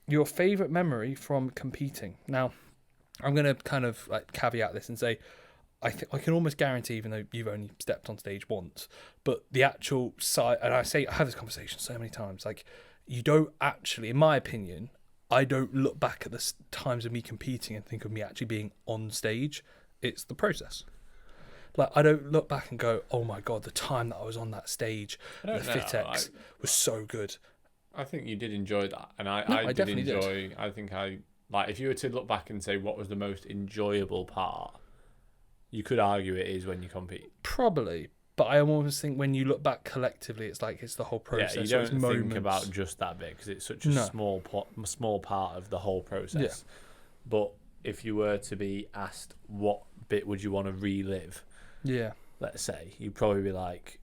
your favourite memory from competing. Now, I'm going to kind of like caveat this and say, I can almost guarantee, even though you've only stepped on stage once, but the actual side, and I have this conversation so many times, like, you don't actually, in my opinion, I don't look back at the times of me competing and think of me actually being on stage. It's the process. Like, I don't look back and go, oh my God, the time that I was on that stage, the FitX was so good. I think you did enjoy that. And I did enjoy, I think like, if you were to look back and say what was the most enjoyable part, you could argue it is when you compete. Probably. But I almost think when you look back collectively, it's like it's the whole process. Yeah, you don't think about just that bit because it's such a small part of the whole process. Yeah. But if you were to be asked what bit would you want to relive, let's say, you'd probably be like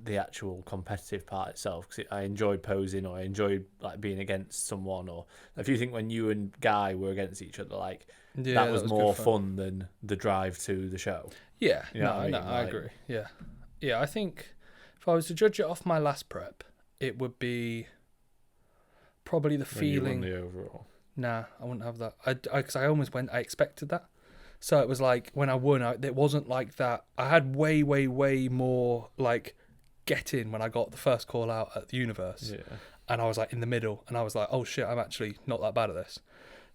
the actual competitive part itself, because I enjoyed posing, or I enjoyed like being against someone, or if you think when you and Guy were against each other, like that was more fun than the drive to the show. Yeah, you know I agree. Yeah. I think if I was to judge it off my last prep, it would be probably the feeling. You won the overall. Nah, I wouldn't have that. Because I almost went. I expected that, so it was like when I won, it wasn't like that. I had way more like get in when I got the first call out at the Universe, and I was like in the middle, and I was like, oh shit, I'm actually not that bad at this.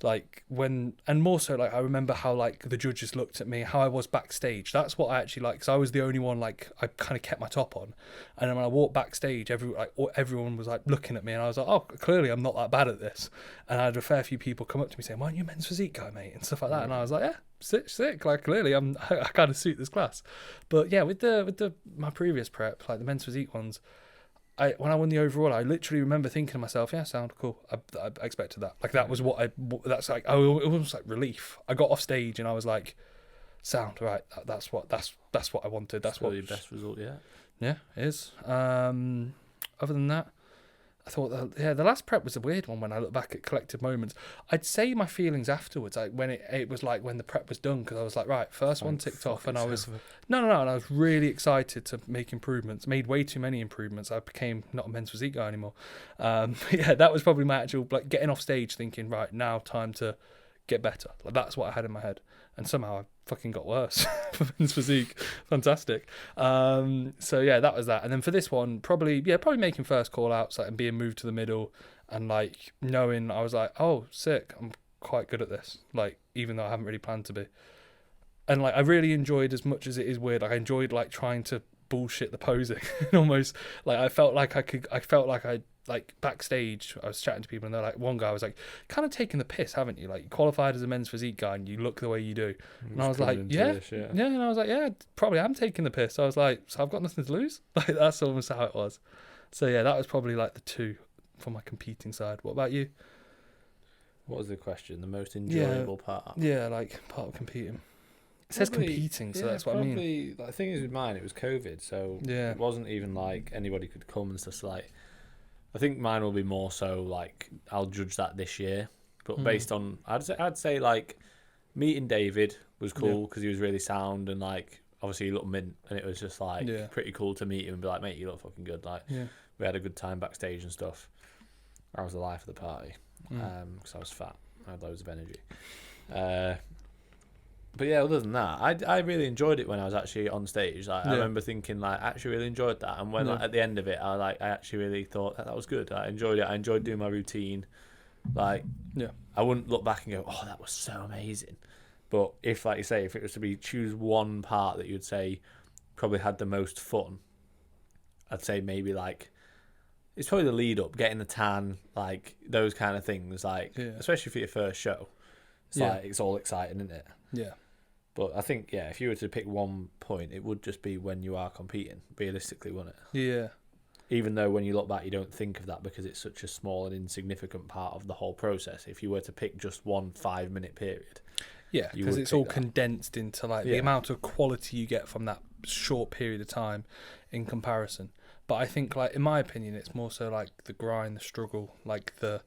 Like and more so, like I remember how like the judges looked at me, how I was backstage. That's what I actually like, because I was the only one, like I kind of kept my top on, and then when I walked backstage, everyone was like looking at me, and I was like, oh, clearly I'm not that bad at this. And I had a fair few people come up to me saying, why aren't you a men's physique guy, mate, and stuff like that. And I was like, yeah, sick. Like clearly I kind of suit this class. But yeah, with my previous prep, like the men's physique ones, when I won the overall, I literally remember thinking to myself, yeah, sound cool. I expected that. Like that was that's like, it was like relief. I got off stage and I was like, sound right. That's what I wanted. That's what your best result yet. Yeah, it is. Other than that, I thought the last prep was a weird one when I look back at collective moments. I'd say my feelings afterwards, like when it was like when the prep was done, because I was like, right, first one ticked off, and I was no, and I was really excited to make improvements. Made way too many improvements. I became not a men's physique guy anymore. Yeah, that was probably my actual like getting off stage, thinking, right, now time to get better. Like that's what I had in my head, and somehow I fucking got worse for men's physique. Fantastic. So yeah, that was that. And then for this one, probably making first call outs, like, and being moved to the middle, and like knowing I was like, oh, sick, I'm quite good at this, like even though I haven't really planned to be. And like I really enjoyed, as much as it is weird, like I enjoyed like trying to bullshit the posing. Almost like I felt like I like backstage, I was chatting to people, and they're like, one guy was like, kind of taking the piss, haven't you? Like, you qualified as a men's physique guy and you look the way you do. And I was like, yeah. And I was like, yeah, probably I'm taking the piss. So I was like, so I've got nothing to lose? Like, that's almost how it was. So yeah, that was probably like the two for my competing side. What about you? What was the question? The most enjoyable part? Yeah, like part of competing. It says competing, so that's what I mean. The thing is with mine, it was COVID, so it wasn't even like anybody could come and stuff. So like, I think mine will be more so like I'll judge that this year, but based on I'd say like meeting David was cool because he was really sound, and like obviously he looked mint, and it was just like pretty cool to meet him and be like, mate, you look fucking good. Like we had a good time backstage and stuff. I was the life of the party because I was fat. I had loads of energy. But yeah, other than that, I really enjoyed it when I was actually on stage. Like I remember thinking, like, I actually really enjoyed that. And when like, at the end of it, I actually really thought that was good. I enjoyed it. I enjoyed doing my routine. Like, I wouldn't look back and go, oh, that was so amazing. But if, like you say, if it was to choose one part that you'd say probably had the most fun, I'd say maybe like it's probably the lead up, getting the tan, like those kind of things. Like especially for your first show, it's like it's all exciting, isn't it? Yeah. But I think, if you were to pick one point, it would just be when you are competing, realistically, wouldn't it? Yeah. Even though when you look back, you don't think of that because it's such a small and insignificant part of the whole process. If you were to pick just 1 5-minute period. Yeah, because it's all condensed into like the amount of quality you get from that short period of time in comparison. But I think, like, in my opinion, it's more so like the grind, the struggle, like the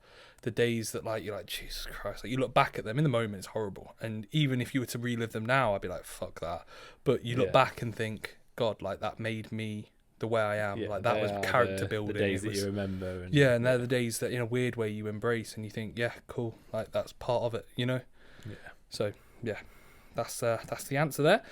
days that like you're like, Jesus Christ, like you look back at them in the moment, it's horrible, and even if you were to relive them now, I'd be like, fuck that. But you look back and think, God, like that made me the way I am. Yeah, Like that was character building. The days it was, that you remember. And, yeah, and they're the days that in a weird way you embrace and you think, yeah, cool, like that's part of it, you know. Yeah. So yeah, that's the answer there.